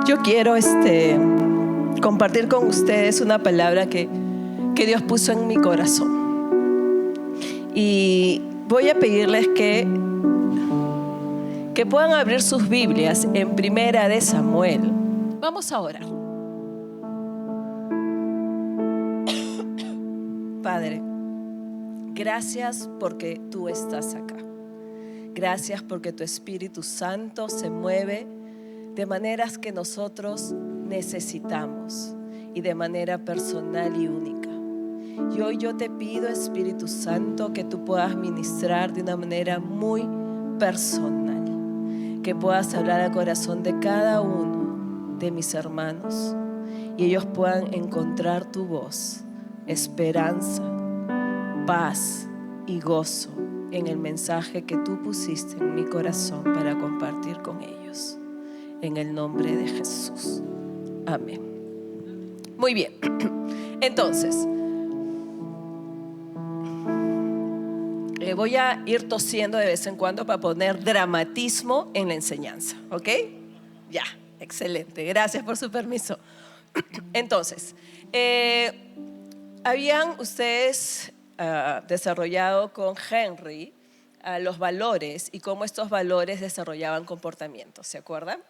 Yo quiero compartir con ustedes una palabra que Dios puso en mi corazón. Y voy a pedirles que puedan abrir sus Biblias en Primera de Samuel. Vamos a orar. Padre, gracias porque tú estás acá. Gracias porque tu Espíritu Santo se mueve de maneras que nosotros necesitamos y de manera personal y única. Y hoy yo te pido, Espíritu Santo, que tú puedas ministrar de una manera muy personal, que puedas hablar al corazón de cada uno de mis hermanos y ellos puedan encontrar tu voz, esperanza, paz y gozo en el mensaje que tú pusiste en mi corazón para compartir con ellos. En el nombre de Jesús. Amén. Muy bien. Entonces, voy a ir tosiendo de vez en cuando para poner dramatismo en la enseñanza. ¿Ok? Ya, excelente. Gracias por su permiso. Entonces, habían ustedes desarrollado con Henry los valores y cómo estos valores desarrollaban comportamientos, ¿se acuerdan?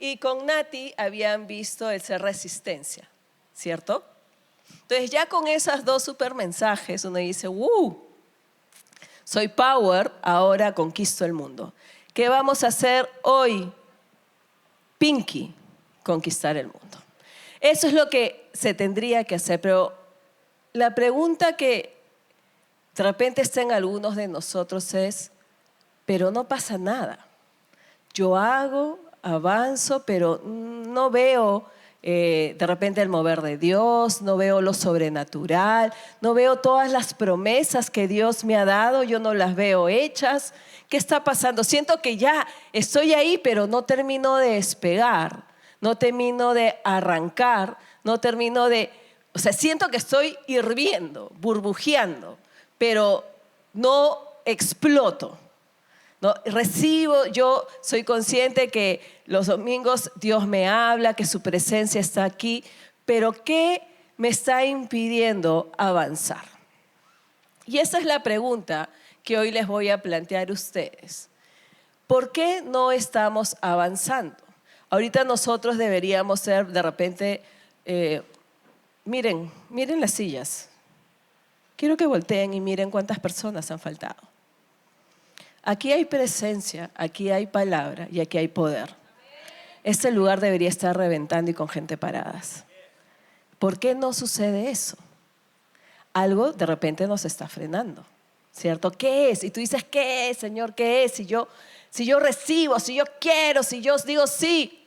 Y con Nati habían visto el ser resistencia, ¿cierto? Entonces ya con esas dos super mensajes uno dice, soy power, ahora conquisto el mundo. ¿Qué vamos a hacer hoy? Pinky, conquistar el mundo. Eso es lo que se tendría que hacer, pero la pregunta que de repente está en algunos de nosotros es, pero no pasa nada. Yo hago, avanzo, pero no veo de repente el mover de Dios, no veo lo sobrenatural, no veo todas las promesas que Dios me ha dado, yo no las veo hechas. ¿Qué está pasando? Siento que ya estoy ahí, pero no termino de despegar, no termino de arrancar, no termino de... O sea, siento que estoy hirviendo, burbujeando, pero no exploto. No, recibo, yo soy consciente que los domingos Dios me habla, que su presencia está aquí, pero ¿qué me está impidiendo avanzar? Y esa es la pregunta que hoy les voy a plantear a ustedes. ¿Por qué no estamos avanzando? Ahorita nosotros deberíamos ser de repente, miren las sillas. Quiero que volteen y miren cuántas personas han faltado. Aquí hay presencia, aquí hay palabra y aquí hay poder. Este lugar debería estar reventando y con gente paradas. ¿Por qué no sucede eso? Algo de repente nos está frenando, ¿cierto? ¿Qué es? Y tú dices, ¿qué es, Señor? ¿Qué es? Si yo recibo, si yo quiero, si yo digo sí.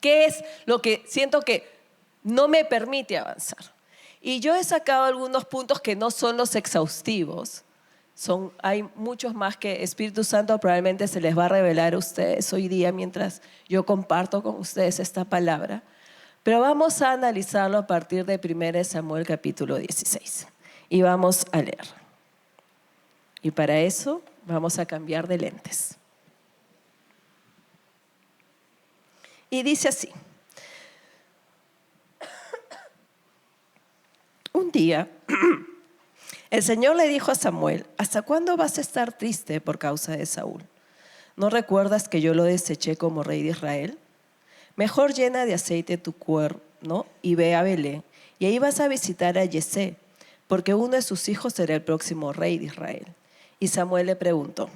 ¿Qué es lo que siento que no me permite avanzar? Y yo he sacado algunos puntos que no son los exhaustivos. Hay muchos más que Espíritu Santo probablemente se les va a revelar a ustedes hoy día mientras yo comparto con ustedes esta palabra. Pero vamos a analizarlo a partir de 1 Samuel capítulo 16. Y vamos a leer. Y para eso vamos a cambiar de lentes. Y dice así. Un día... El Señor le dijo a Samuel, ¿hasta cuándo vas a estar triste por causa de Saúl? ¿No recuerdas que yo lo deseché como rey de Israel? Mejor llena de aceite tu cuerno y ve a Belén, y ahí vas a visitar a Yesé, porque uno de sus hijos será el próximo rey de Israel. Y Samuel le preguntó,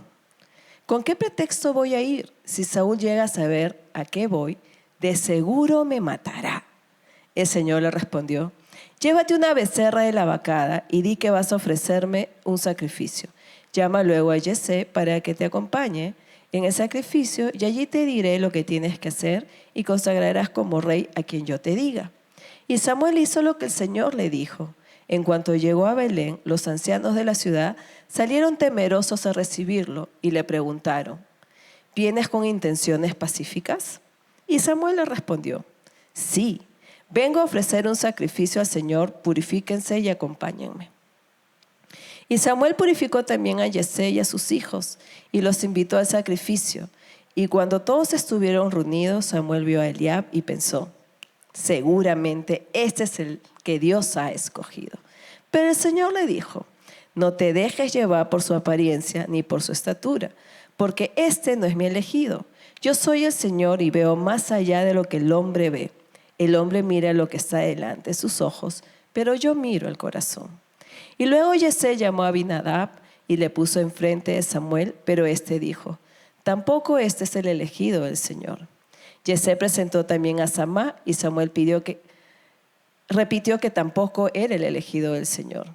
¿con qué pretexto voy a ir? Si Saúl llega a saber a qué voy, de seguro me matará. El Señor le respondió, llévate una becerra de la vacada y di que vas a ofrecerme un sacrificio. Llama luego a Yesé para que te acompañe en el sacrificio y allí te diré lo que tienes que hacer y consagrarás como rey a quien yo te diga. Y Samuel hizo lo que el Señor le dijo. En cuanto llegó a Belén, los ancianos de la ciudad salieron temerosos a recibirlo y le preguntaron, ¿vienes con intenciones pacíficas? Y Samuel le respondió, sí. Vengo a ofrecer un sacrificio al Señor, purifíquense y acompáñenme. Y Samuel purificó también a Yesé y a sus hijos y los invitó al sacrificio. Y cuando todos estuvieron reunidos, Samuel vio a Eliab y pensó, seguramente este es el que Dios ha escogido. Pero el Señor le dijo, no te dejes llevar por su apariencia ni por su estatura, porque este no es mi elegido. Yo soy el Señor y veo más allá de lo que el hombre ve. El hombre mira lo que está delante de sus ojos, pero yo miro el corazón. Y luego Yesé llamó a Abinadab y le puso enfrente de Samuel, pero éste dijo, tampoco este es el elegido del Señor. Yesé presentó también a Samá y Samuel repitió que tampoco era el elegido del Señor.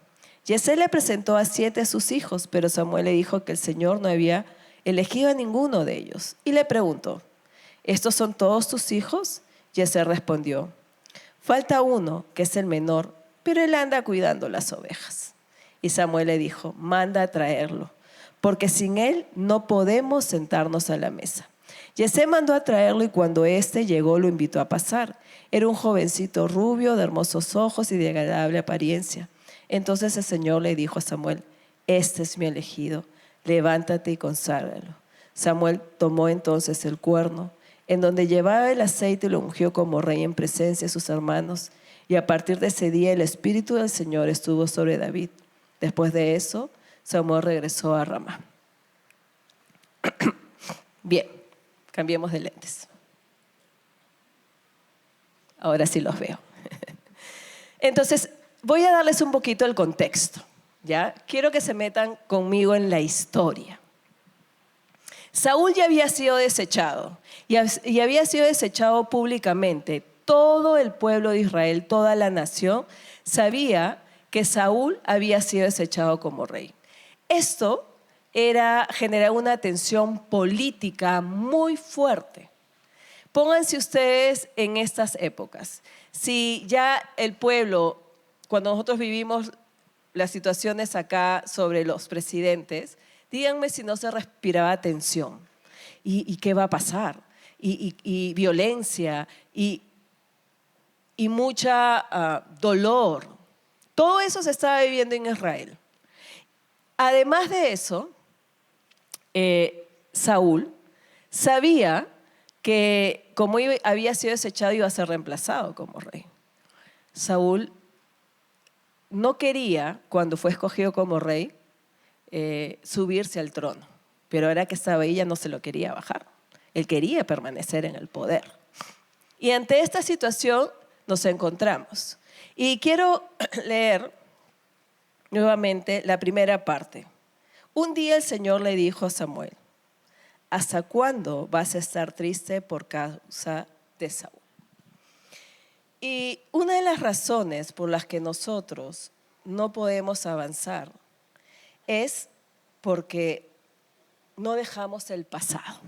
Yesé le presentó a 7 de sus hijos, pero Samuel le dijo que el Señor no había elegido a ninguno de ellos. Y le preguntó, ¿estos son todos tus hijos? Yesé respondió, falta uno, que es el menor, pero él anda cuidando las ovejas. Y Samuel le dijo, manda a traerlo, porque sin él no podemos sentarnos a la mesa. Yesé mandó a traerlo y cuando éste llegó lo invitó a pasar. Era un jovencito rubio, de hermosos ojos y de agradable apariencia. Entonces el Señor le dijo a Samuel, este es mi elegido, levántate y conságralo. Samuel tomó entonces el cuerno, en donde llevaba el aceite y lo ungió como rey en presencia de sus hermanos. Y a partir de ese día el Espíritu del Señor estuvo sobre David. Después de eso, Samuel regresó a Ramá. Bien, cambiemos de lentes. Ahora sí los veo. Entonces, voy a darles un poquito el contexto, ¿ya? Quiero que se metan conmigo en la historia. Saúl ya había sido desechado y había sido desechado públicamente. Todo el pueblo de Israel, toda la nación, sabía que Saúl había sido desechado como rey. Esto generaba una tensión política muy fuerte. Pónganse ustedes en estas épocas. Si ya el pueblo, cuando nosotros vivimos las situaciones acá sobre los presidentes, díganme si no se respiraba tensión. ¿Y qué va a pasar? Y violencia y mucha dolor. Todo eso se estaba viviendo en Israel. Además de eso, Saúl sabía que como había sido desechado iba a ser reemplazado como rey. Saúl no quería, cuando fue escogido como rey, subirse al trono, pero ahora que estaba ahí ya no se lo quería bajar. Él quería permanecer en el poder. Y ante esta situación nos encontramos. Y quiero leer nuevamente la primera parte. Un día el Señor le dijo a Samuel, ¿hasta cuándo vas a estar triste por causa de Saúl? Y una de las razones por las que nosotros no podemos avanzar es porque no dejamos el pasado.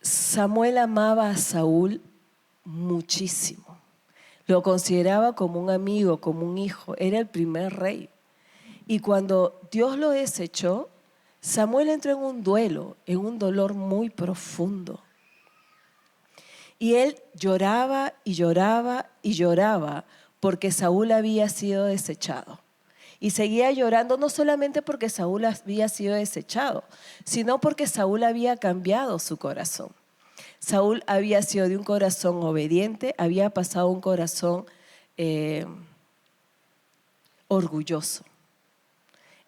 Samuel amaba a Saúl muchísimo. Lo consideraba como un amigo, como un hijo. Era el primer rey. Y cuando Dios lo desechó, Samuel entró en un duelo, en un dolor muy profundo. Y él lloraba y lloraba y lloraba porque Saúl había sido desechado. Y seguía llorando no solamente porque Saúl había sido desechado, sino porque Saúl había cambiado su corazón. Saúl había sido de un corazón obediente, había pasado a un corazón orgulloso.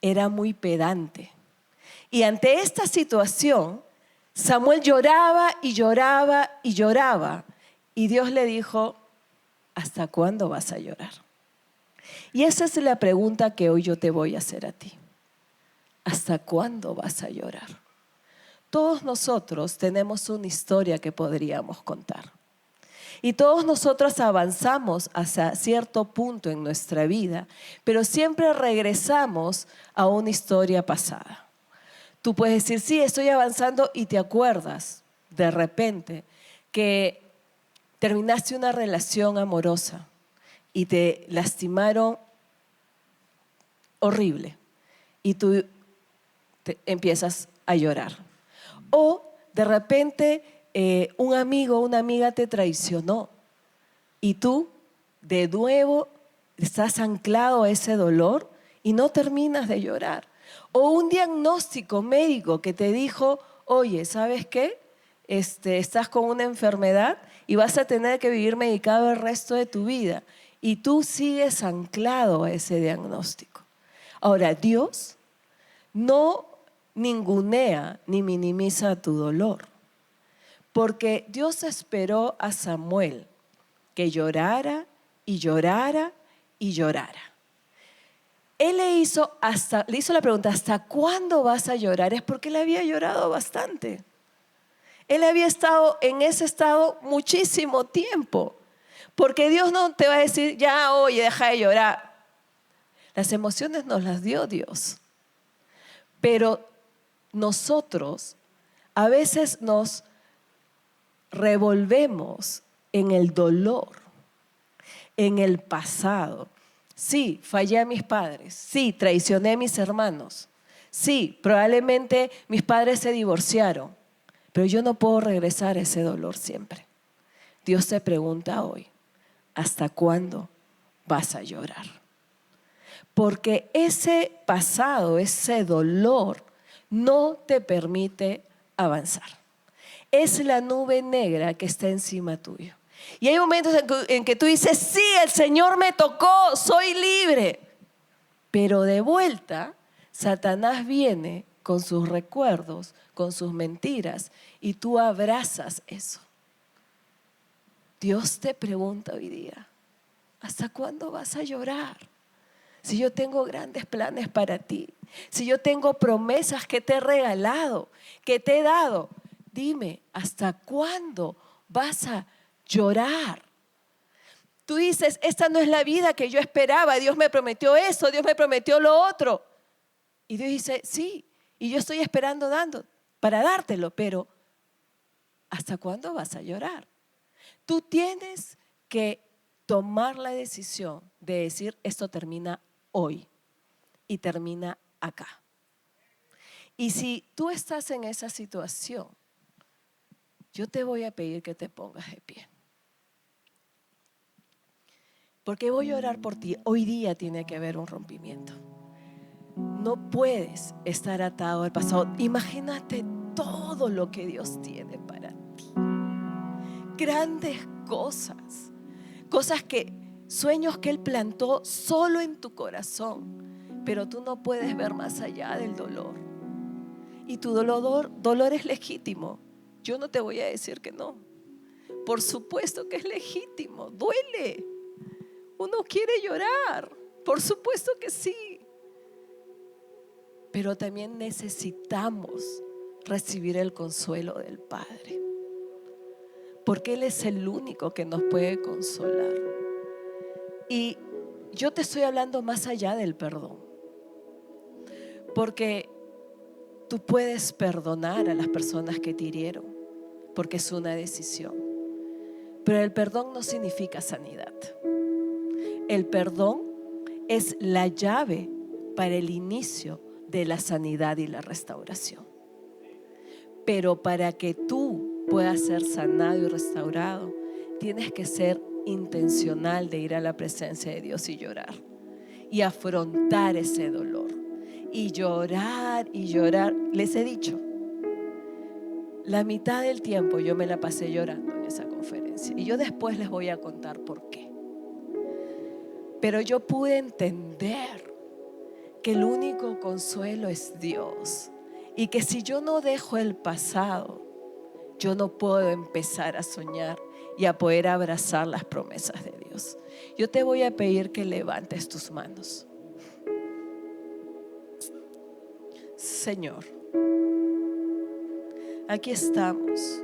Era muy pedante. Y ante esta situación, Samuel lloraba y lloraba y lloraba. Y Dios le dijo, ¿hasta cuándo vas a llorar? Y esa es la pregunta que hoy yo te voy a hacer a ti. ¿Hasta cuándo vas a llorar? Todos nosotros tenemos una historia que podríamos contar. Y todos nosotros avanzamos hacia cierto punto en nuestra vida, pero siempre regresamos a una historia pasada. Tú puedes decir, sí, estoy avanzando y te acuerdas de repente que terminaste una relación amorosa y te lastimaron horrible y tú empiezas a llorar. O de repente un amigo o una amiga te traicionó y tú de nuevo estás anclado a ese dolor y no terminas de llorar. O un diagnóstico médico que te dijo, oye, ¿sabes qué? Estás con una enfermedad y vas a tener que vivir medicado el resto de tu vida. Y tú sigues anclado a ese diagnóstico. Ahora, Dios no ningunea ni minimiza tu dolor, porque Dios esperó a Samuel que llorara y llorara y llorara. Él le hizo la pregunta, ¿hasta cuándo vas a llorar? Es porque él había llorado bastante. Él había estado en ese estado muchísimo tiempo. Porque Dios no te va a decir, ya, oye, deja de llorar. Las emociones nos las dio Dios. Pero nosotros a veces nos revolvemos en el dolor, en el pasado. Sí, fallé a mis padres. Sí, traicioné a mis hermanos. Sí, probablemente mis padres se divorciaron. Pero yo no puedo regresar a ese dolor siempre. Dios te pregunta hoy, ¿hasta cuándo vas a llorar? Porque ese pasado, ese dolor, no te permite avanzar. Es la nube negra que está encima tuyo. Y hay momentos en que tú dices, sí, el Señor me tocó, soy libre. Pero de vuelta, Satanás viene con sus recuerdos, con sus mentiras, y tú abrazas eso. Dios te pregunta hoy día, ¿hasta cuándo vas a llorar? Si yo tengo grandes planes para ti, si yo tengo promesas que te he regalado, que te he dado, dime, ¿hasta cuándo vas a llorar? Tú dices, esta no es la vida que yo esperaba, Dios me prometió eso, Dios me prometió lo otro. Y Dios dice, sí, y yo estoy esperando para dártelo, pero ¿hasta cuándo vas a llorar? Tú tienes que tomar la decisión de decir, esto termina hoy y termina acá. Y si tú estás en esa situación, yo te voy a pedir que te pongas de pie. Porque voy a orar por ti. Hoy día tiene que haber un rompimiento. No puedes estar atado al pasado. Imagínate todo lo que Dios tiene para ti. Grandes cosas. Sueños que Él plantó solo en tu corazón. Pero tú no puedes ver más allá del dolor. Y tu dolor es legítimo. Yo no te voy a decir que no. Por supuesto que es legítimo. Duele. Uno quiere llorar. Por supuesto que sí. Pero también necesitamos recibir el consuelo del Padre. Porque Él es el único que nos puede consolar. Y yo te estoy hablando más allá del perdón. Porque tú puedes perdonar a las personas que te hirieron, porque es una decisión. Pero el perdón no significa sanidad. El perdón es la llave para el inicio de la sanidad y la restauración. Pero para que tú puedas ser sanado y restaurado, tienes que ser intencional de ir a la presencia de Dios y llorar. Y afrontar ese dolor. Y llorar y llorar. Les he dicho, la mitad del tiempo yo me la pasé llorando en esa conferencia. Y yo después les voy a contar por qué. Pero yo pude entender que el único consuelo es Dios. Y que si yo no dejo el pasado, yo no puedo empezar a soñar y a poder abrazar las promesas de Dios. Yo te voy a pedir que levantes tus manos. Señor, aquí estamos,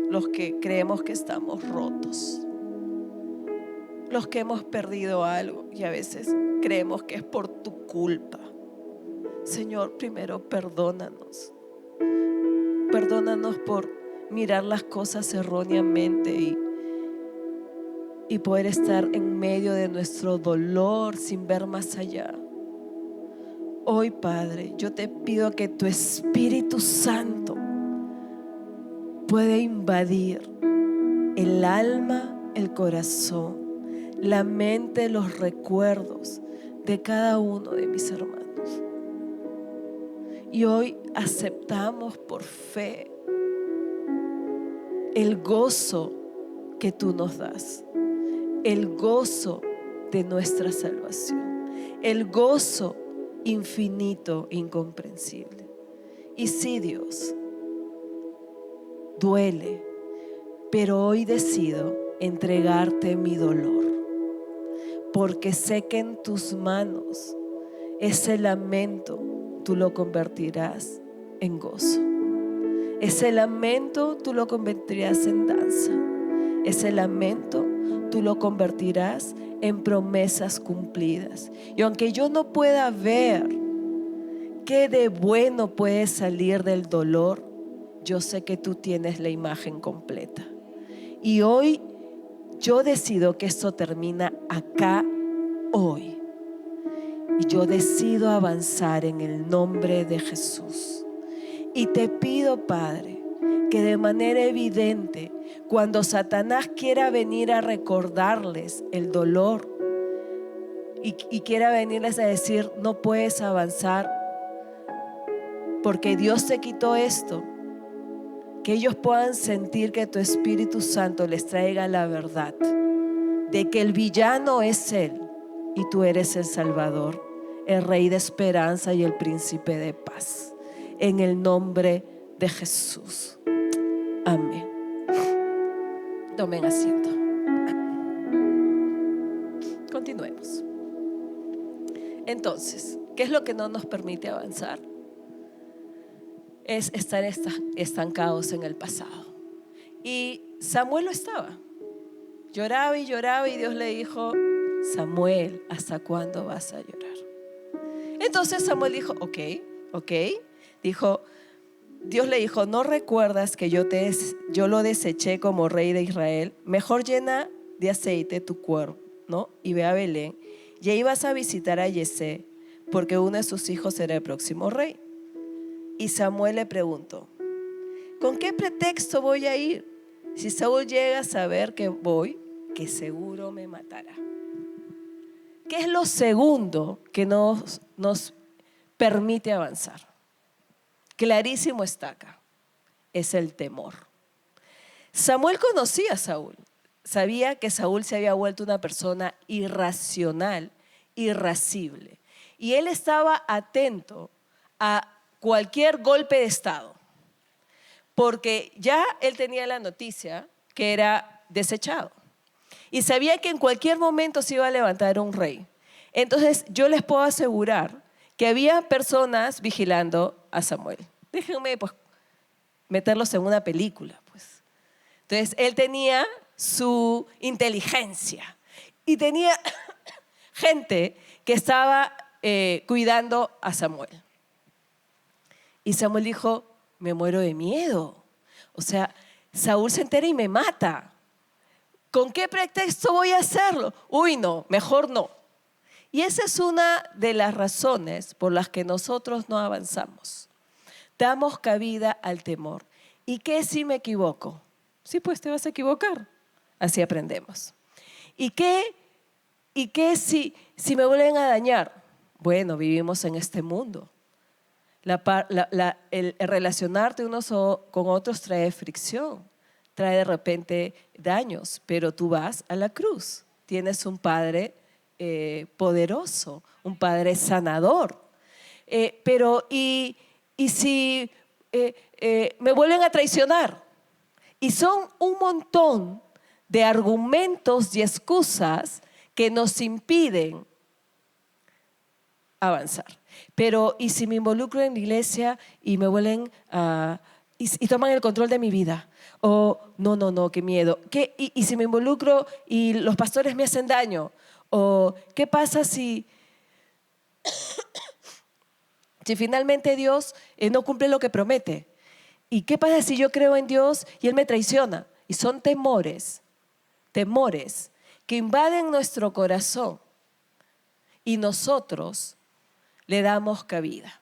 los que creemos que estamos rotos, los que hemos perdido algo y a veces creemos que es por tu culpa. Señor, primero perdónanos. Perdónanos por mirar las cosas erróneamente y poder estar en medio de nuestro dolor sin ver más allá. Hoy, Padre, yo te pido que tu Espíritu Santo pueda invadir el alma, el corazón, la mente, los recuerdos de cada uno de mis hermanos. Y hoy aceptamos por fe el gozo que tú nos das, el gozo de nuestra salvación, el gozo infinito, incomprensible. Y sí, Dios, duele, pero hoy decido entregarte mi dolor, porque sé que en tus manos ese lamento tú lo convertirás en gozo. Ese lamento tú lo convertirás en danza. Ese lamento tú lo convertirás en promesas cumplidas. Y aunque yo no pueda ver qué de bueno puede salir del dolor, yo sé que tú tienes la imagen completa. Y hoy yo decido que esto termina acá, hoy. Y yo decido avanzar en el nombre de Jesús. Y te pido, Padre, que de manera evidente, cuando Satanás quiera venir a recordarles el dolor y quiera venirles a decir, no puedes avanzar porque Dios te quitó esto, que ellos puedan sentir que tu Espíritu Santo les traiga la verdad de que el villano es Él y tú eres el Salvador, el Rey de esperanza y el Príncipe de paz. En el nombre de Jesús. Amén. Tomen asiento. Continuemos. Entonces, ¿qué es lo que no nos permite avanzar? Es estar estancados en el pasado. Y Samuel lo estaba. Lloraba y Dios le dijo, Samuel, ¿hasta cuándo vas a llorar? Entonces Samuel dijo, ok. Dios le dijo, ¿no recuerdas que yo lo deseché como rey de Israel? Mejor llena de aceite tu cuerpo, ¿no? Y ve a Belén, y ahí vas a visitar a Yesé, porque uno de sus hijos será el próximo rey. Y Samuel le preguntó, ¿con qué pretexto voy a ir? Si Saúl llega a saber que voy, que seguro me matará. ¿Qué es lo segundo que nos permite avanzar? Clarísimo está acá, es el temor. Samuel conocía a Saúl, sabía que Saúl se había vuelto una persona irracional, irascible, y él estaba atento a cualquier golpe de estado, porque ya él tenía la noticia que era desechado y sabía que en cualquier momento se iba a levantar un rey. Entonces yo les puedo asegurar que había personas vigilando a Samuel. Déjenme pues meterlos en una película pues. Entonces él tenía su inteligencia y tenía gente que estaba cuidando a Samuel. Y Samuel dijo, me muero de miedo. O sea, Saúl se entera y me mata. ¿Con qué pretexto voy a hacerlo? Uy, no, mejor no. Y esa es una de las razones por las que nosotros no avanzamos. Damos cabida al temor. ¿Y qué si me equivoco? Sí, pues te vas a equivocar. Así aprendemos. ¿Y qué si me vuelven a dañar? Bueno, vivimos en este mundo. El relacionarte unos con otros trae fricción, trae de repente daños, pero tú vas a la cruz. Tienes un Padre poderoso, un Padre sanador. Pero si me vuelven a traicionar, y son un montón de argumentos y excusas que nos impiden avanzar. Pero ¿y si me involucro en la iglesia y me vuelven y toman el control de mi vida? O no, qué miedo. ¿Y si me involucro y los pastores me hacen daño? ¿O qué pasa si finalmente Dios no cumple lo que promete? ¿Y qué pasa si yo creo en Dios y Él me traiciona? Y son temores que invaden nuestro corazón y nosotros le damos cabida.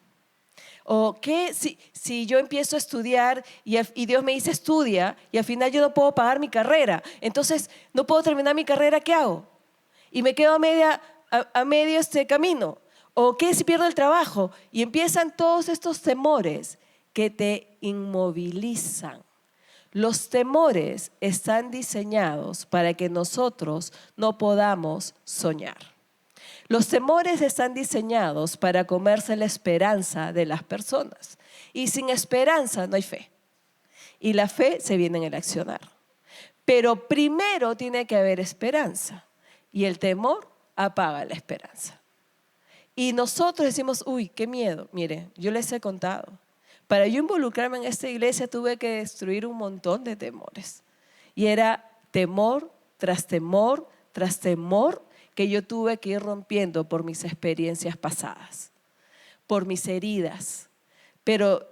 ¿O qué si yo empiezo a estudiar y Dios me dice estudia y al final yo no puedo pagar mi carrera? Entonces no puedo terminar mi carrera, ¿qué hago? Y me quedo a medio camino. ¿O qué si pierdo el trabajo? Y empiezan todos estos temores que te inmovilizan. Los temores están diseñados para que nosotros no podamos soñar. Los temores están diseñados para comerse la esperanza de las personas. Y sin esperanza no hay fe. Y la fe se viene en el accionar. Pero primero tiene que haber esperanza. Y el temor apaga la esperanza. Y nosotros decimos, uy, qué miedo. Mire, yo les he contado. Para yo involucrarme en esta iglesia tuve que destruir un montón de temores. Y era temor tras temor tras temor que yo tuve que ir rompiendo por mis experiencias pasadas, por mis heridas. Pero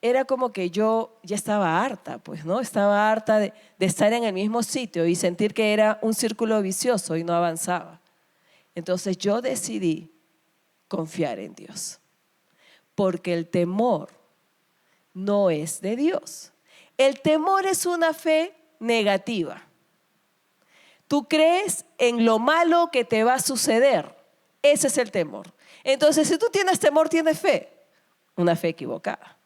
era como que yo ya estaba harta, pues, ¿no? Estaba harta de estar en el mismo sitio y sentir que era un círculo vicioso y no avanzaba. Entonces yo decidí confiar en Dios, porque el temor no es de Dios. El temor es una fe negativa. Tú crees en lo malo que te va a suceder. Ese es el temor. Entonces, si tú tienes temor, tienes fe. Una fe equivocada.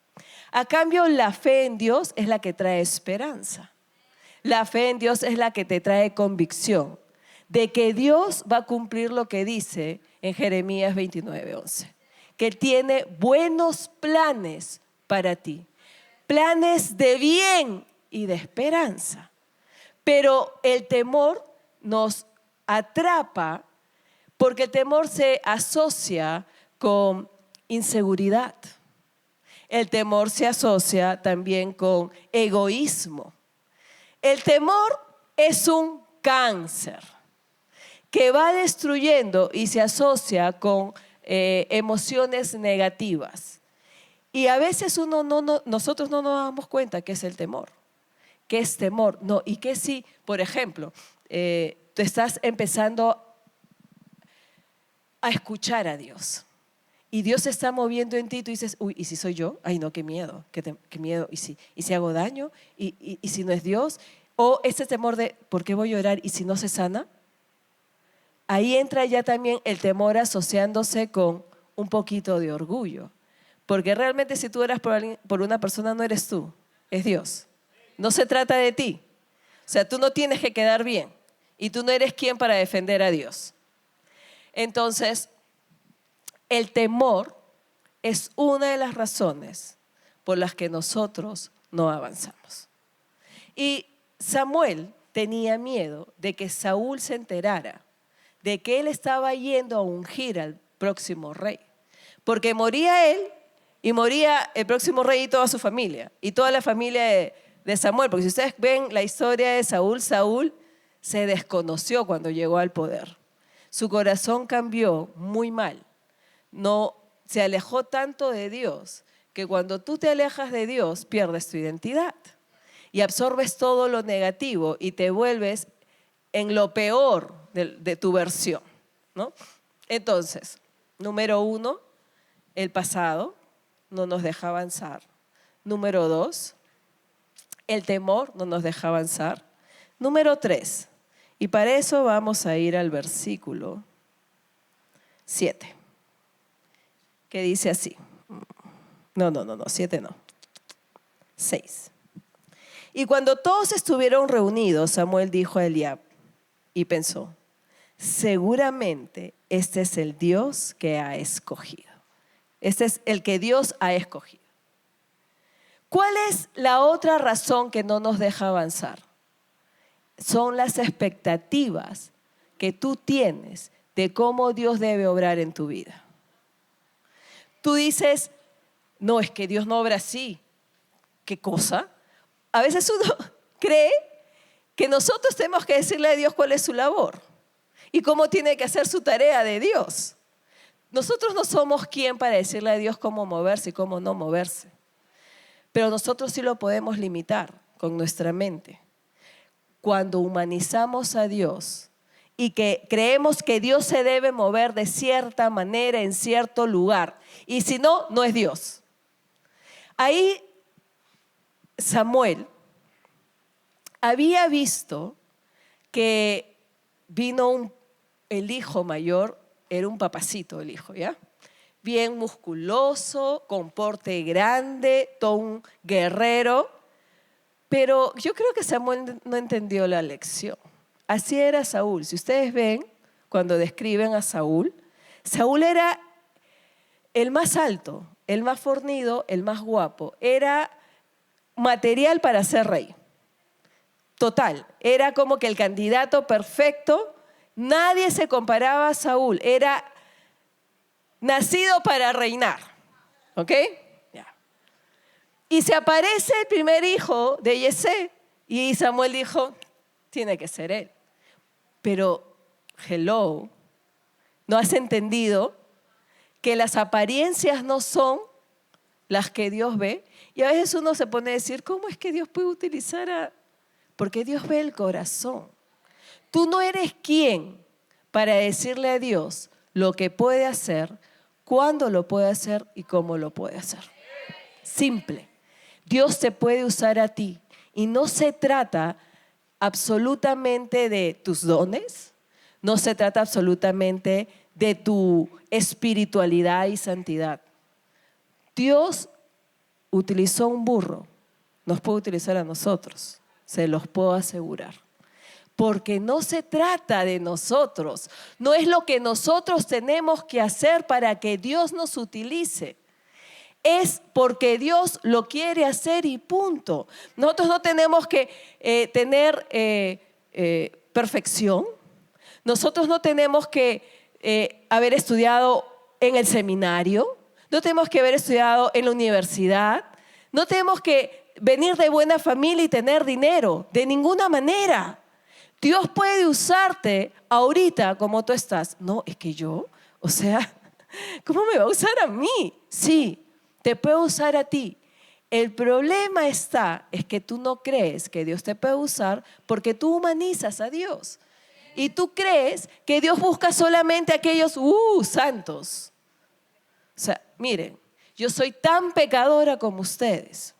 A cambio, la fe en Dios es la que trae esperanza. La fe en Dios es la que te trae convicción de que Dios va a cumplir lo que dice en Jeremías 29:11. Que Él tiene buenos planes para ti. Planes de bien y de esperanza. Pero el temor nos atrapa porque el temor se asocia con inseguridad. El temor se asocia también con egoísmo. El temor es un cáncer que va destruyendo y se asocia con emociones negativas. Y a veces nosotros no nos damos cuenta que es el temor. ¿Qué es temor? No, y que si, por ejemplo, tú estás empezando a escuchar a Dios y Dios se está moviendo en ti y tú dices, uy, ¿y si soy yo? Ay, no, qué miedo, qué miedo. ¿Y si hago daño? ¿Y si no es Dios? O ese temor de, ¿por qué voy a orar? ¿Y si no se sana? Ahí entra ya también el temor asociándose con un poquito de orgullo. Porque realmente si tú oras por una persona, no eres tú, es Dios. No se trata de ti. O sea, tú no tienes que quedar bien. Y tú no eres quien para defender a Dios. Entonces, el temor es una de las razones por las que nosotros no avanzamos. Y Samuel tenía miedo de que Saúl se enterara de que él estaba yendo a ungir al próximo rey. Porque moría él y moría el próximo rey y toda su familia. Y toda la familia de Samuel. Porque si ustedes ven la historia de Saúl, Saúl se desconoció cuando llegó al poder. Su corazón cambió muy mal. No se alejó tanto de Dios que cuando tú te alejas de Dios pierdes tu identidad y absorbes todo lo negativo y te vuelves en lo peor de tu versión, ¿no? Entonces, número 1, el pasado no nos deja avanzar. Número 2, el temor no nos deja avanzar. Número 3, y para eso vamos a ir al versículo 7, que dice así. No, 7 no. 6. Y cuando todos estuvieron reunidos, Samuel dijo a Eliab y pensó, seguramente este es el Dios que ha escogido. Este es el que Dios ha escogido. ¿Cuál es la otra razón que no nos deja avanzar? Son las expectativas que tú tienes de cómo Dios debe obrar en tu vida. Tú dices, no, es que Dios no obra así. ¿Qué cosa? A veces uno cree que nosotros tenemos que decirle a Dios cuál es su labor y cómo tiene que hacer su tarea de Dios. Nosotros no somos quien para decirle a Dios cómo moverse y cómo no moverse. Pero nosotros sí lo podemos limitar con nuestra mente. Cuando humanizamos a Dios y que creemos que Dios se debe mover de cierta manera en cierto lugar. Y si no, no es Dios. Ahí Samuel había visto que vino el hijo mayor, era un papacito el hijo, ¿ya? bien musculoso, con porte grande, todo un guerrero. Pero yo creo que Samuel no entendió la lección. Así era Saúl. Si ustedes ven, cuando describen a Saúl, Saúl era el más alto, el más fornido, el más guapo. Era material para ser rey. Total, era como que el candidato perfecto. Nadie se comparaba a Saúl. Era nacido para reinar. ¿Ok? Ya. Y se aparece el primer hijo de Yesé y Samuel dijo, tiene que ser él. Pero, hello, ¿no has entendido que las apariencias no son las que Dios ve? Y a veces uno se pone a decir, ¿cómo es que Dios puede utilizar a...? Porque Dios ve el corazón. Tú no eres quien para decirle a Dios lo que puede hacer, cuándo lo puede hacer y cómo lo puede hacer. Simple. Dios te puede usar a ti y no se trata absolutamente de tus dones, no se trata absolutamente de tu espiritualidad y santidad. Dios utilizó un burro, nos puede utilizar a nosotros, se los puedo asegurar. Porque no se trata de nosotros, no es lo que nosotros tenemos que hacer para que Dios nos utilice. Es porque Dios lo quiere hacer y punto. Nosotros no tenemos que tener perfección. Nosotros no tenemos que haber estudiado en el seminario. No tenemos que haber estudiado en la universidad. No tenemos que venir de buena familia y tener dinero. De ninguna manera. Dios puede usarte ahorita como tú estás. No, es que yo, o sea, ¿cómo me va a usar a mí? Sí, te puede usar a ti. El problema es que tú no crees que Dios te puede usar porque tú humanizas a Dios. Y tú crees que Dios busca solamente a aquellos santos. O sea, miren, yo soy tan pecadora como ustedes.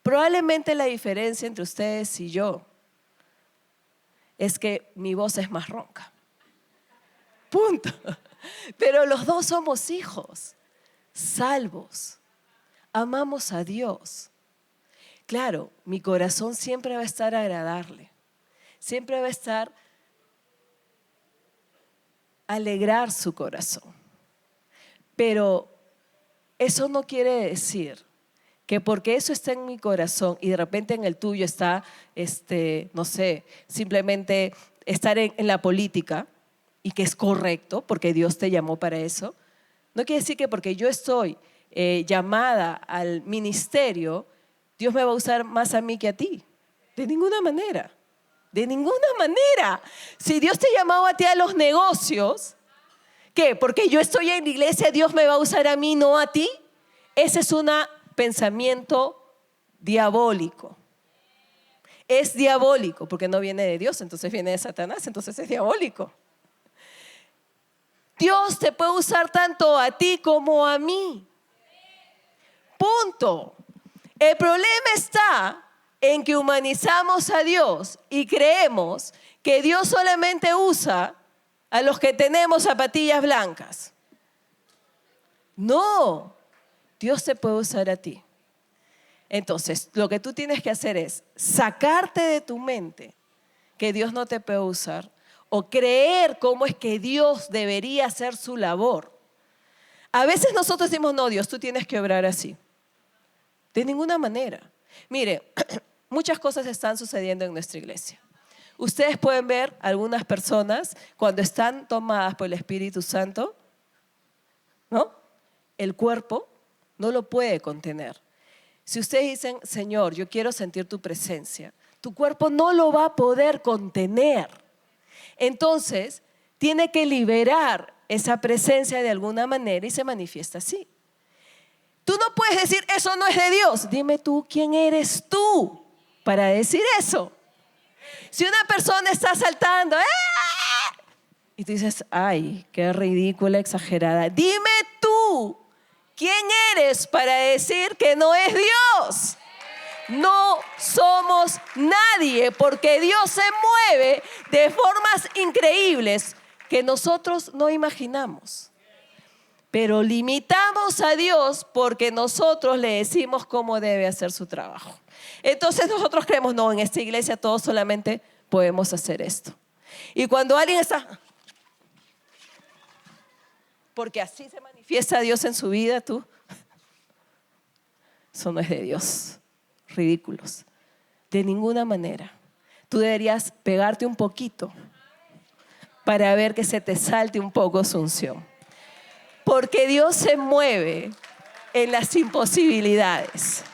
Probablemente la diferencia entre ustedes y yo es que mi voz es más ronca. Punto. Pero los dos somos hijos, salvos. Amamos a Dios. Claro, mi corazón siempre va a estar agradable. Siempre va a estar alegrar su corazón. Pero eso no quiere decir que porque eso está en mi corazón y de repente en el tuyo está, no sé, simplemente estar en la política y que es correcto porque Dios te llamó para eso, no quiere decir que porque yo estoy llamada al ministerio, Dios me va a usar más a mí que a ti. De ninguna manera. De ninguna manera. Si Dios te llamó a ti a los negocios, ¿qué? Porque yo estoy en la iglesia, Dios me va a usar a mí, no a ti. Ese es un pensamiento diabólico. Es diabólico porque no viene de Dios, entonces viene de Satanás, entonces es diabólico. Dios te puede usar tanto a ti como a mí. Punto. El problema está en que humanizamos a Dios y creemos que Dios solamente usa a los que tenemos zapatillas blancas. No, Dios te puede usar a ti. Entonces, lo que tú tienes que hacer es sacarte de tu mente que Dios no te puede usar o creer cómo es que Dios debería hacer su labor. A veces nosotros decimos, no, Dios, tú tienes que obrar así. De ninguna manera. Mire, muchas cosas están sucediendo en nuestra iglesia. Ustedes pueden ver algunas personas cuando están tomadas por el Espíritu Santo, ¿no? El cuerpo no lo puede contener. Si ustedes dicen, Señor, yo quiero sentir tu presencia, tu cuerpo no lo va a poder contener. Entonces, tiene que liberar esa presencia de alguna manera y se manifiesta así. Tú no puedes decir, eso no es de Dios. Dime tú, ¿quién eres tú para decir eso? Si una persona está saltando, y tú dices, ay, qué ridícula, exagerada. Dime tú, ¿quién eres para decir que no es Dios? No somos nadie porque Dios se mueve de formas increíbles que nosotros no imaginamos. Pero limitamos a Dios porque nosotros le decimos cómo debe hacer su trabajo. Entonces nosotros creemos, no, en esta iglesia todos solamente podemos hacer esto. Y cuando alguien está, porque así se manifiesta Dios en su vida, tú, eso no es de Dios. Ridículos. De ninguna manera. Tú deberías pegarte un poquito para ver que se te salte un poco su unción. Porque Dios se mueve en las imposibilidades.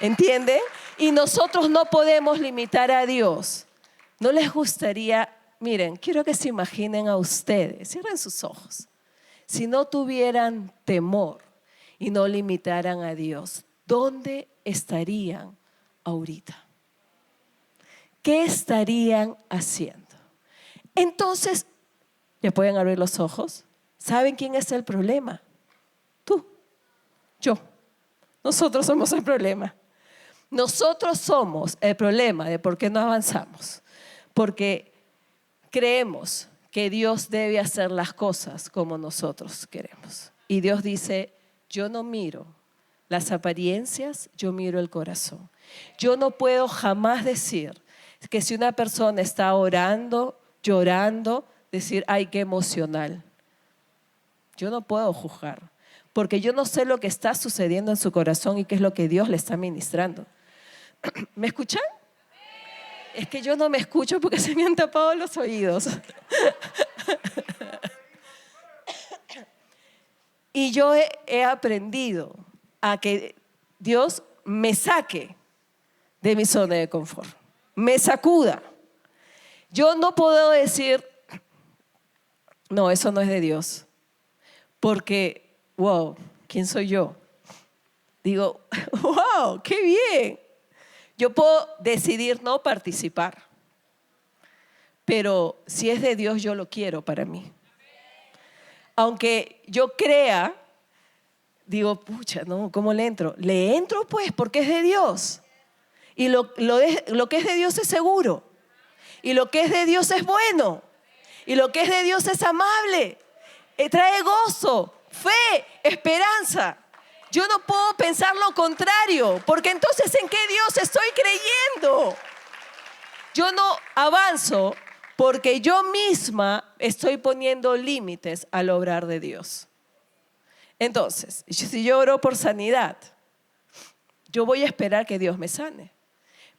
¿Entienden? Y nosotros no podemos limitar a Dios. ¿No les gustaría? Miren, quiero que se imaginen a ustedes, cierren sus ojos. Si no tuvieran temor y no limitaran a Dios, ¿dónde estarían ahorita? ¿Qué estarían haciendo? Entonces, ¿ya pueden abrir los ojos? ¿Saben quién es el problema? Tú, yo. Nosotros somos el problema. Nosotros somos el problema de por qué no avanzamos. Porque creemos que Dios debe hacer las cosas como nosotros queremos. Y Dios dice, yo no miro las apariencias, yo miro el corazón. Yo no puedo jamás decir que si una persona está orando, llorando, decir, ay, qué emocional. Yo no puedo juzgar, porque yo no sé lo que está sucediendo en su corazón y qué es lo que Dios le está ministrando. ¿Me escuchan? Es que yo no me escucho porque se me han tapado los oídos. Y yo he aprendido a que Dios me saque de mi zona de confort, me sacuda. Yo no puedo decir, no, eso no es de Dios, porque, wow, ¿quién soy yo? Digo, wow, qué bien. Yo puedo decidir no participar, pero si es de Dios, yo lo quiero para mí. Aunque yo crea, digo, pucha, no, ¿cómo le entro? Le entro pues, porque es de Dios. Y lo que es de Dios es seguro. Y lo que es de Dios es bueno. Y lo que es de Dios es amable. Trae gozo, fe, esperanza. Yo no puedo pensar lo contrario, porque entonces ¿en qué Dios estoy creyendo? Yo no avanzo porque yo misma estoy poniendo límites al obrar de Dios. Entonces, si yo oro por sanidad, yo voy a esperar que Dios me sane.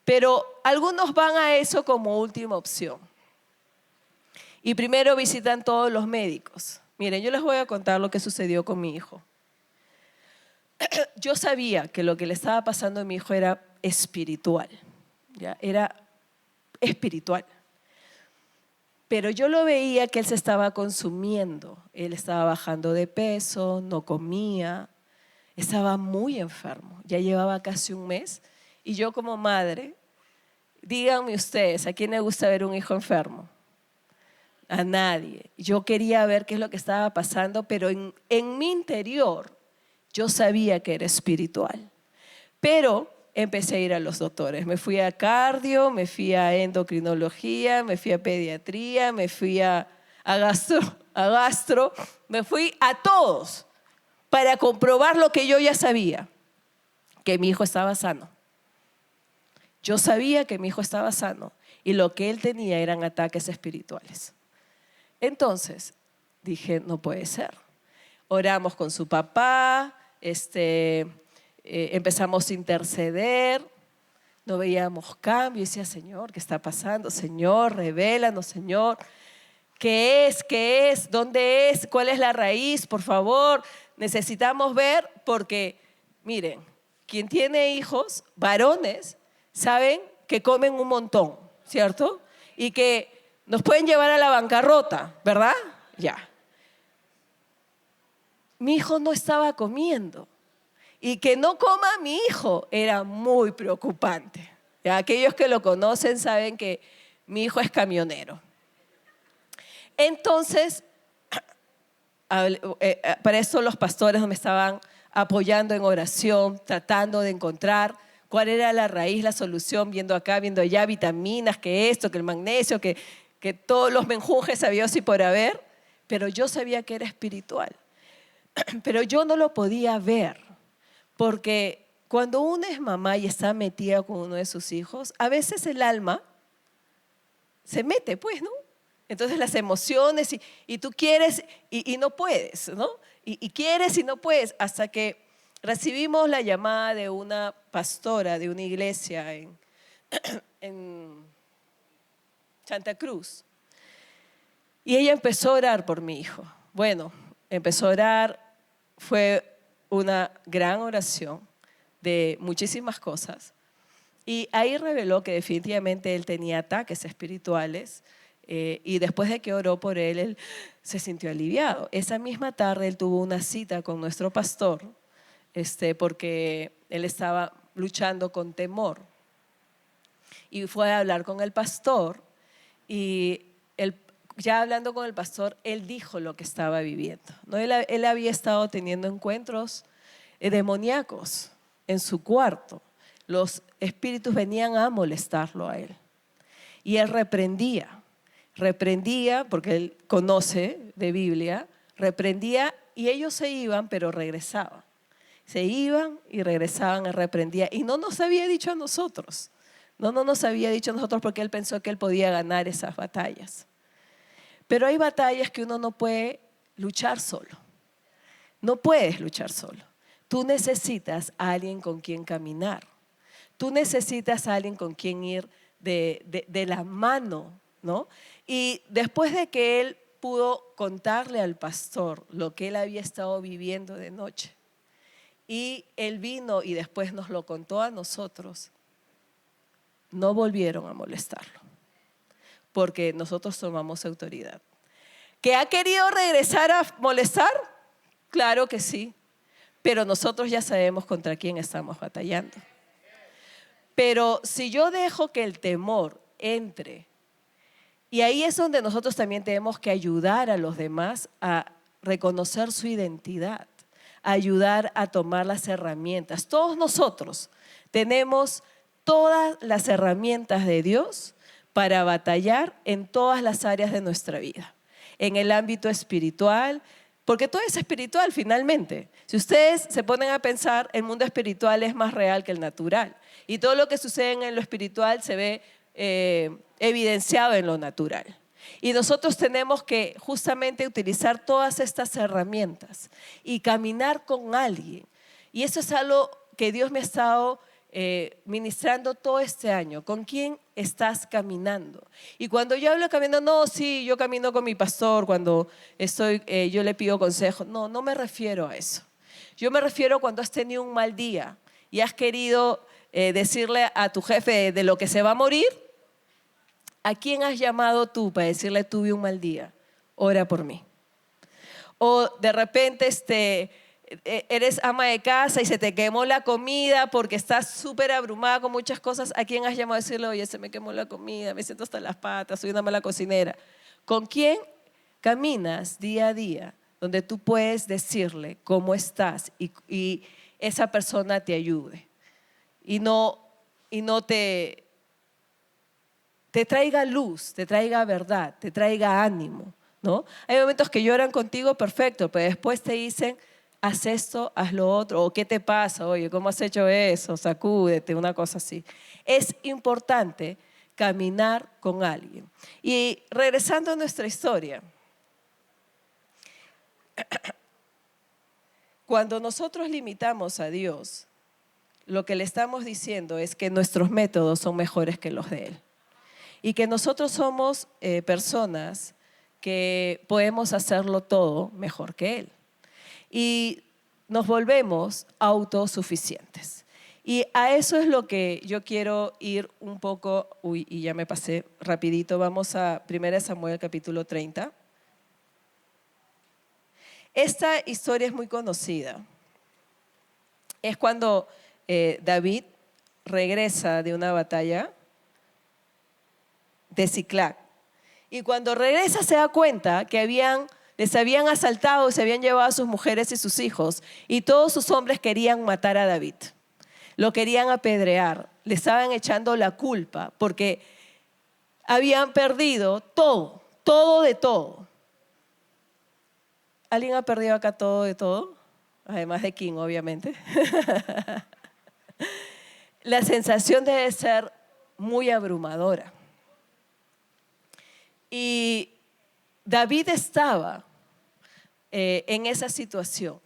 Pero algunos van a eso como última opción. Y primero visitan todos los médicos. Miren, yo les voy a contar lo que sucedió con mi hijo. Yo sabía que lo que le estaba pasando a mi hijo era espiritual. ¿Ya? Era espiritual. Pero yo lo veía que él se estaba consumiendo. Él estaba bajando de peso, no comía, estaba muy enfermo. Ya llevaba casi un mes. Y yo como madre, díganme ustedes, ¿a quién le gusta ver un hijo enfermo? A nadie. Yo quería ver qué es lo que estaba pasando, pero en mi interior yo sabía que era espiritual. Pero empecé a ir a los doctores. Me fui a cardio, me fui a endocrinología, me fui a pediatría, me fui a gastro, me fui a todos para comprobar lo que yo ya sabía, que mi hijo estaba sano. Yo sabía que mi hijo estaba sano y lo que él tenía eran ataques espirituales. Entonces dije, no puede ser. Oramos con su papá, empezamos a interceder, no veíamos cambio. Y decía, Señor, ¿qué está pasando? Señor, revélanos, Señor. ¿Qué es? ¿Qué es? ¿Dónde es? ¿Cuál es la raíz? Por favor, necesitamos ver porque, miren, quien tiene hijos, varones, saben que comen un montón, ¿cierto? Y que nos pueden llevar a la bancarrota, ¿verdad? Ya. Mi hijo no estaba comiendo. Y que no coma mi hijo era muy preocupante. ¿Ya? Aquellos que lo conocen saben que mi hijo es camionero. Entonces, para eso los pastores me estaban apoyando en oración, tratando de encontrar cuál era la raíz, la solución, viendo acá, viendo allá, vitaminas, que esto, que el magnesio, que todos los menjunjes había y por haber, pero yo sabía que era espiritual. Pero yo no lo podía ver, porque cuando uno es mamá y está metida con uno de sus hijos, a veces el alma se mete, pues, ¿no? Entonces las emociones y tú quieres y no puedes, ¿no? Y quieres y no puedes, hasta que recibimos la llamada de una pastora de una iglesia en Santa Cruz. Y ella empezó a orar por mi hijo. Bueno, empezó a orar, fue una gran oración de muchísimas cosas. Y ahí reveló que definitivamente él tenía ataques espirituales, y después de que oró por él, él se sintió aliviado. Esa misma tarde él tuvo una cita con nuestro pastor, porque él estaba luchando con temor. Y fue a hablar con el pastor y ya hablando con el pastor, él dijo lo que estaba viviendo, ¿no? Él había estado teniendo encuentros demoníacos en su cuarto. Los espíritus venían a molestarlo a él. Y él reprendía porque él conoce de Biblia, reprendía y ellos se iban, pero regresaban. Se iban y regresaban, él reprendía. Y no nos había dicho a nosotros, no nos había dicho a nosotros porque él pensó que él podía ganar esas batallas. Pero hay batallas que uno no puede luchar solo. No puedes luchar solo. Tú necesitas a alguien con quien caminar. Tú necesitas a alguien con quien ir de la mano, ¿no? Y después de que él pudo contarle al pastor lo que él había estado viviendo de noche, y él vino y después nos lo contó a nosotros, no volvieron a molestarlo, porque nosotros tomamos autoridad. ¿Que ha querido regresar a molestar? Claro que sí, pero nosotros ya sabemos contra quién estamos batallando. Pero si yo dejo que el temor entre, y ahí es donde nosotros también tenemos que ayudar a los demás a reconocer su identidad, ayudar a tomar las herramientas. Todos nosotros tenemos todas las herramientas de Dios para batallar en todas las áreas de nuestra vida. En el ámbito espiritual, porque todo es espiritual finalmente. Si ustedes se ponen a pensar, el mundo espiritual es más real que el natural. Y todo lo que sucede en lo espiritual se ve evidenciado en lo natural. Y nosotros tenemos que justamente utilizar todas estas herramientas y caminar con alguien. Y eso es algo que Dios me ha estado ministrando todo este año. ¿Con quién estás caminando? Y cuando yo hablo de caminando, no, sí, yo camino con mi pastor cuando yo le pido consejo. No me refiero a eso. Yo me refiero cuando has tenido un mal día y has querido decirle a tu jefe de lo que se va a morir. ¿A quién has llamado tú para decirle tuve un mal día? Ora por mí. O de repente eres ama de casa y se te quemó la comida porque estás súper abrumada con muchas cosas. ¿A quién has llamado a decirle, oye, se me quemó la comida, me siento hasta las patas, soy una mala cocinera? ¿Con quién caminas día a día donde tú puedes decirle cómo estás y esa persona te ayude? Y no te traiga luz, te traiga verdad, te traiga ánimo, ¿no? Hay momentos que lloran contigo, perfecto, pero después te dicen, haz esto, haz lo otro, o ¿qué te pasa? Oye, ¿cómo has hecho eso? Sacúdete, una cosa así. Es importante caminar con alguien. Y regresando a nuestra historia, cuando nosotros limitamos a Dios, lo que le estamos diciendo es que nuestros métodos son mejores que los de Él. Y que nosotros somos personas que podemos hacerlo todo mejor que Él. Y nos volvemos autosuficientes. Y a eso es lo que yo quiero ir un poco, y ya me pasé rapidito, vamos a 1 Samuel capítulo 30. Esta historia es muy conocida. Es cuando David regresa de una batalla de Siclag. Y cuando regresa se da cuenta que les habían asaltado, se habían llevado a sus mujeres y sus hijos, y todos sus hombres querían matar a David. Lo querían apedrear, le estaban echando la culpa porque habían perdido todo de todo. ¿Alguien ha perdido acá todo de todo? Además de King, obviamente. La sensación debe ser muy abrumadora. Y David estaba en esa situación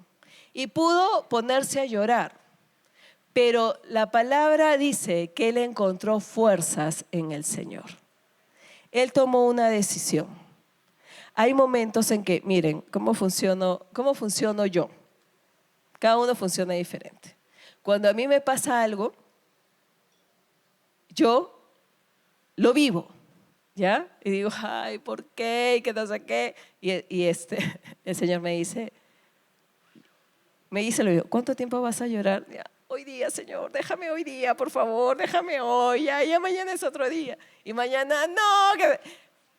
y pudo ponerse a llorar, pero la palabra dice que él encontró fuerzas en el Señor. Él tomó una decisión. Hay momentos en que, miren, ¿cómo funciono yo? Cada uno funciona diferente. Cuando a mí me pasa algo, yo lo vivo, ¿ya? Y digo, ay, ¿por qué? Y que no sé qué. El Señor me dice lo mismo. ¿Cuánto tiempo vas a llorar? Ya, hoy día, Señor, déjame hoy día, por favor, déjame hoy. Ya mañana es otro día. Y mañana, no.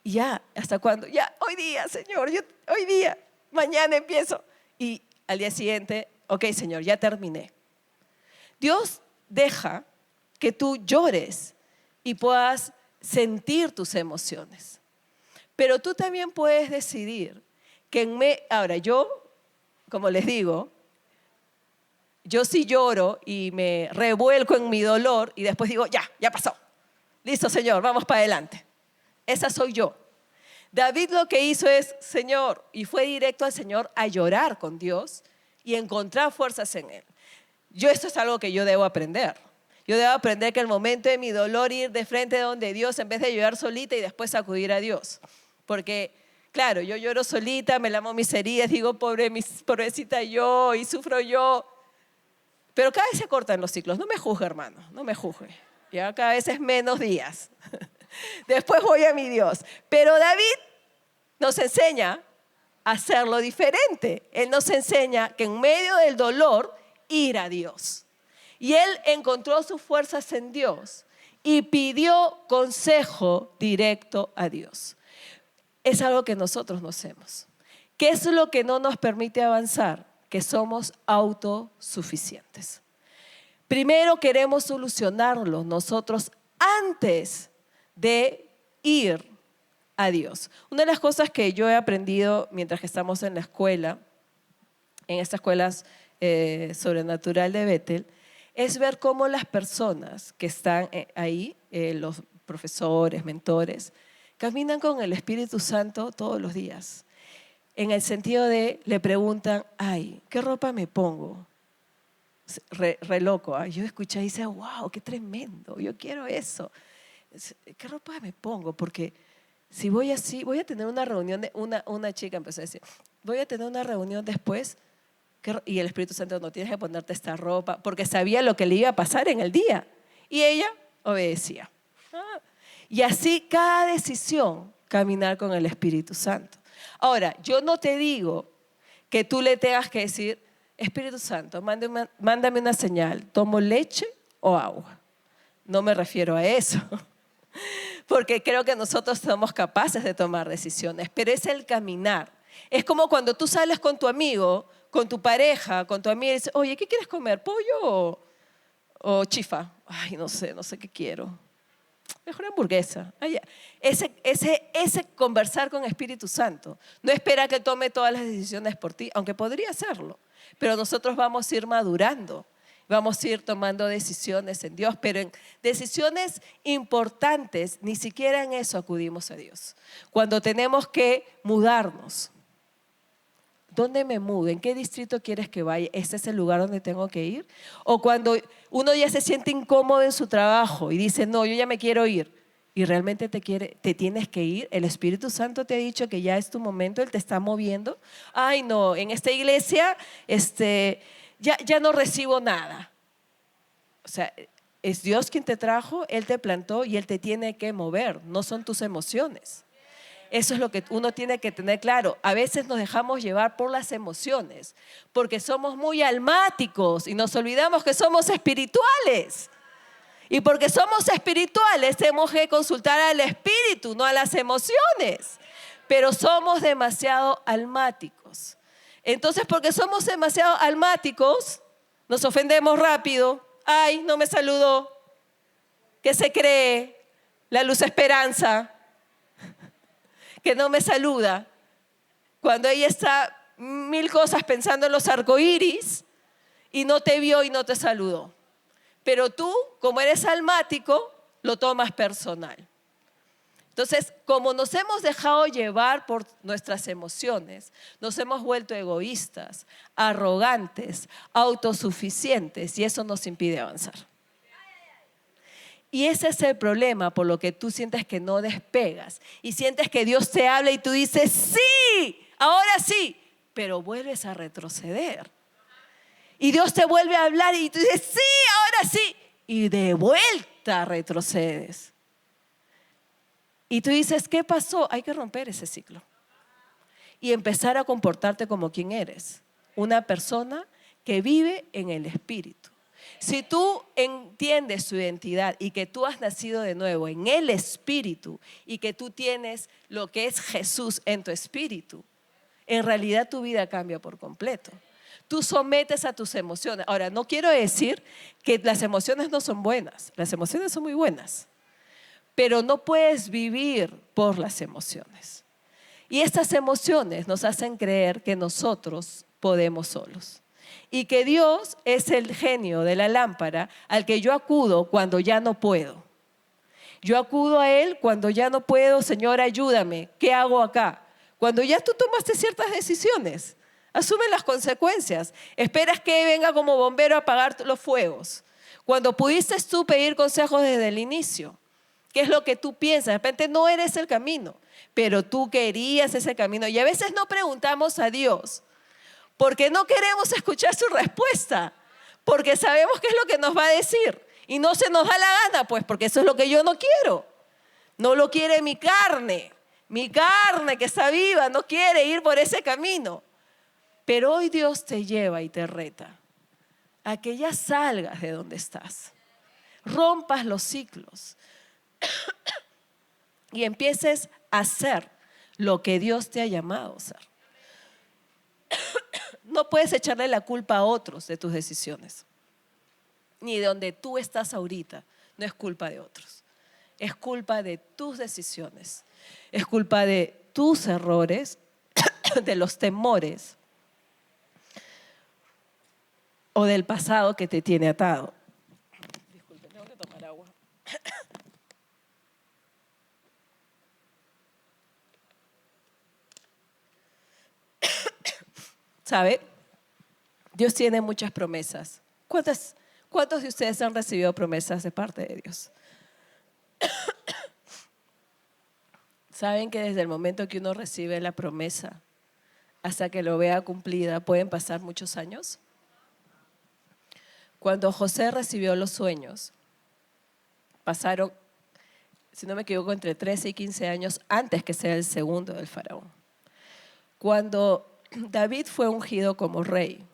Y ya, ¿hasta cuándo? Ya, hoy día, Señor, hoy día, mañana empiezo. Y al día siguiente, ok, Señor, ya terminé. Dios deja que tú llores y puedas sentir tus emociones. Pero tú también puedes decidir que ahora yo, como les digo, yo sí lloro y me revuelco en mi dolor y después digo, ya pasó. Listo, Señor, vamos para adelante. Esa soy yo. David lo que hizo es, Señor, y fue directo al Señor a llorar con Dios y encontrar fuerzas en Él. Esto es algo que yo debo aprender. Yo debo aprender que el momento de mi dolor ir de frente donde Dios en vez de llorar solita y después acudir a Dios. Porque, claro, yo lloro solita, me lamo mis heridas, digo, pobrecita yo y sufro yo. Pero cada vez se cortan los ciclos. No me juzgue, hermano, no me juzgue. Ya cada vez es menos días. Después voy a mi Dios. Pero David nos enseña a hacerlo diferente. Él nos enseña que en medio del dolor, ir a Dios. Y él encontró sus fuerzas en Dios y pidió consejo directo a Dios. Es algo que nosotros no hacemos. ¿Qué es lo que no nos permite avanzar? Que somos autosuficientes. Primero queremos solucionarlo nosotros antes de ir a Dios. Una de las cosas que yo he aprendido mientras que estamos en la escuela, en estas escuelas sobrenatural de Bethel, es ver cómo las personas que están ahí, los profesores, mentores, caminan con el Espíritu Santo todos los días. En el sentido de, le preguntan, ay, ¿qué ropa me pongo? Re loco, ¿eh? Yo escuché y dice, wow, qué tremendo, yo quiero eso. ¿Qué ropa me pongo? Porque si voy así, voy a tener una reunión, una chica empezó a decir, voy a tener una reunión después, y el Espíritu Santo, no tienes que ponerte esta ropa, porque sabía lo que le iba a pasar en el día. Y ella obedecía. Y así cada decisión, caminar con el Espíritu Santo. Ahora, yo no te digo que tú le tengas que decir, Espíritu Santo, mándame una señal, ¿tomo leche o agua? No me refiero a eso, porque creo que nosotros somos capaces de tomar decisiones, pero es el caminar. Es como cuando tú sales con tu amigo, con tu pareja, con tu amiga y dices, oye, ¿qué quieres comer? ¿Pollo o chifa? Ay, no sé qué quiero. Mejor hamburguesa. Ese conversar con Espíritu Santo. No espera que tome todas las decisiones por ti, aunque podría hacerlo. Pero nosotros vamos a ir madurando. Vamos a ir tomando decisiones en Dios, pero en decisiones importantes, ni siquiera en eso acudimos a Dios. Cuando tenemos que mudarnos, ¿dónde me mudo? ¿En qué distrito quieres que vaya? ¿Este es el lugar donde tengo que ir? O cuando uno ya se siente incómodo en su trabajo y dice, no, yo ya me quiero ir. Y realmente te tienes que ir. El Espíritu Santo te ha dicho que ya es tu momento, Él te está moviendo. Ay, no, en esta iglesia ya no recibo nada. O sea, es Dios quien te trajo, Él te plantó y Él te tiene que mover, no son tus emociones. Eso es lo que uno tiene que tener claro. A veces nos dejamos llevar por las emociones, porque somos muy almáticos y nos olvidamos que somos espirituales. Y porque somos espirituales tenemos que consultar al Espíritu, no a las emociones. Pero somos demasiado almáticos. Entonces, porque somos demasiado almáticos, nos ofendemos rápido. Ay, no me saludó. ¿Qué se cree? La luz esperanza. Que no me saluda cuando ella está mil cosas pensando en los arcoíris y no te vio y no te saludó. Pero tú, como eres almático, lo tomas personal. Entonces, como nos hemos dejado llevar por nuestras emociones, nos hemos vuelto egoístas, arrogantes, autosuficientes, y eso nos impide avanzar. Y ese es el problema por lo que tú sientes que no despegas y sientes que Dios te habla y tú dices, sí, ahora sí, pero vuelves a retroceder. Y Dios te vuelve a hablar y tú dices, sí, ahora sí, y de vuelta retrocedes. Y tú dices, ¿qué pasó? Hay que romper ese ciclo y empezar a comportarte como quien eres, una persona que vive en el Espíritu. Si tú entiendes tu identidad y que tú has nacido de nuevo en el Espíritu y que tú tienes lo que es Jesús en tu espíritu, en realidad tu vida cambia por completo. Tú sometes a tus emociones. Ahora, no quiero decir que las emociones no son buenas, las emociones son muy buenas, pero no puedes vivir por las emociones. Y estas emociones nos hacen creer que nosotros podemos solos y que Dios es el genio de la lámpara al que yo acudo cuando ya no puedo. Yo acudo a Él cuando ya no puedo. Señor, ayúdame, ¿qué hago acá? Cuando ya tú tomaste ciertas decisiones, asume las consecuencias. Esperas que venga como bombero a apagar los fuegos. Cuando pudiste tú pedir consejos desde el inicio, ¿qué es lo que tú piensas? De repente no eres el camino, pero tú querías ese camino. Y a veces no preguntamos a Dios porque no queremos escuchar su respuesta, porque sabemos qué es lo que nos va a decir y no se nos da la gana, pues, porque eso es lo que yo no quiero. No lo quiere mi carne que está viva, no quiere ir por ese camino. Pero hoy Dios te lleva y te reta a que ya salgas de donde estás, rompas los ciclos y empieces a hacer lo que Dios te ha llamado a hacer. No puedes echarle la culpa a otros de tus decisiones, ni de donde tú estás ahorita. No es culpa de otros, es culpa de tus decisiones, es culpa de tus errores, de los temores o del pasado que te tiene atado. Disculpe, tengo que tomar agua. ¿Sabe? Dios tiene muchas promesas. ¿Cuántos de ustedes han recibido promesas de parte de Dios? ¿Saben que desde el momento que uno recibe la promesa hasta que lo vea cumplida pueden pasar muchos años? Cuando José recibió los sueños, pasaron, si no me equivoco, entre 13 y 15 años antes que sea el segundo del faraón. Cuando David fue ungido como rey,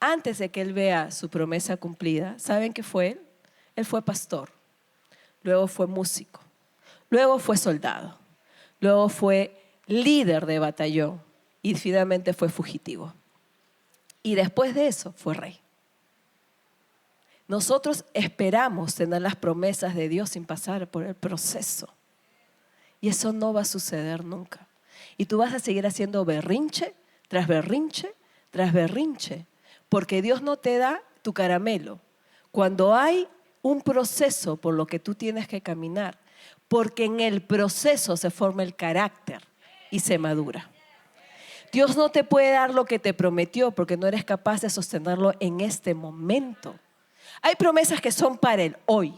antes de que él vea su promesa cumplida, ¿saben qué fue él? Él fue pastor, luego fue músico, luego fue soldado, luego fue líder de batallón y finalmente fue fugitivo. Y después de eso fue rey. Nosotros esperamos tener las promesas de Dios sin pasar por el proceso. Y eso no va a suceder nunca. Y tú vas a seguir haciendo berrinche tras berrinche tras berrinche, porque Dios no te da tu caramelo cuando hay un proceso por lo que tú tienes que caminar, porque en el proceso se forma el carácter y se madura. Dios no te puede dar lo que te prometió porque no eres capaz de sostenerlo en este momento. Hay promesas que son para el hoy,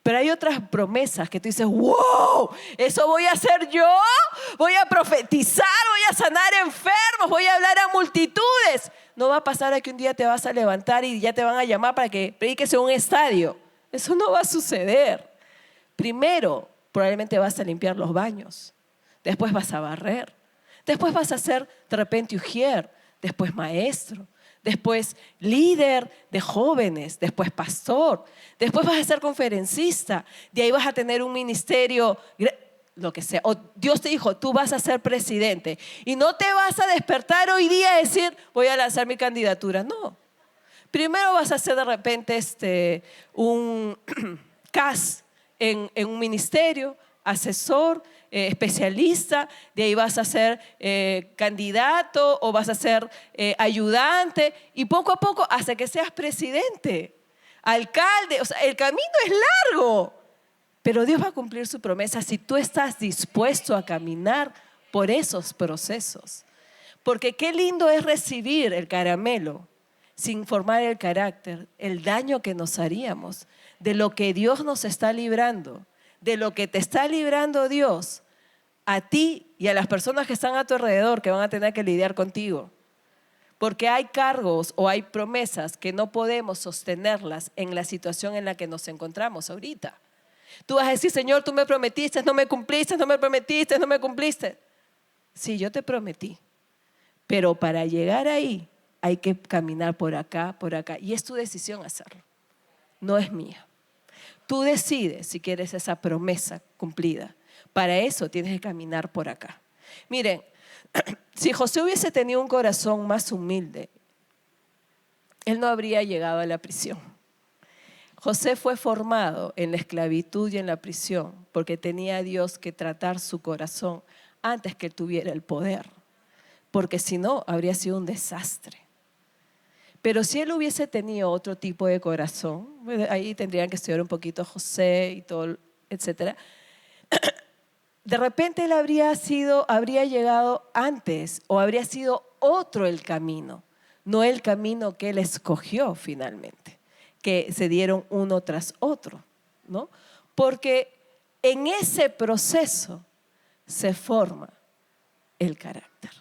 pero hay otras promesas que tú dices, wow, eso voy a hacer yo, voy a profetizar, voy a sanar enfermos, voy a hablar a multitudes. No va a pasar a que un día te vas a levantar y ya te van a llamar para que prediques en un estadio. Eso no va a suceder. Primero, probablemente vas a limpiar los baños, después vas a barrer, después vas a ser de repente ujier, después maestro, después líder de jóvenes, después pastor, después vas a ser conferencista, de ahí vas a tener un ministerio, lo que sea. O Dios te dijo, tú vas a ser presidente y no te vas a despertar hoy día a decir, voy a lanzar mi candidatura. No. Primero vas a hacer de repente un CAS en un ministerio, asesor, especialista, de ahí vas a ser candidato o vas a ser ayudante y poco a poco hasta que seas presidente, alcalde. O sea, el camino es largo, pero Dios va a cumplir su promesa si tú estás dispuesto a caminar por esos procesos. Porque qué lindo es recibir el caramelo sin formar el carácter, el daño que nos haríamos, de lo que Dios nos está librando, de lo que te está librando Dios a ti y a las personas que están a tu alrededor que van a tener que lidiar contigo. Porque hay cargos o hay promesas que no podemos sostenerlas en la situación en la que nos encontramos ahorita. Tú vas a decir, Señor, tú me prometiste, no me cumpliste, no me prometiste, no me cumpliste. Sí, yo te prometí. Pero para llegar ahí hay que caminar por acá, y es tu decisión hacerlo, no es mía. Tú decides si quieres esa promesa cumplida. Para eso tienes que caminar por acá. Miren, si José hubiese tenido un corazón más humilde, él no habría llegado a la prisión. José fue formado en la esclavitud y en la prisión porque tenía a Dios que tratar su corazón antes que él tuviera el poder. Porque si no, habría sido un desastre. Pero si él hubiese tenido otro tipo de corazón, ahí tendrían que estudiar un poquito José y todo, etcétera. De repente él habría llegado antes o habría sido otro el camino, no el camino que él escogió finalmente, que se dieron uno tras otro, ¿no? Porque en ese proceso se forma el carácter.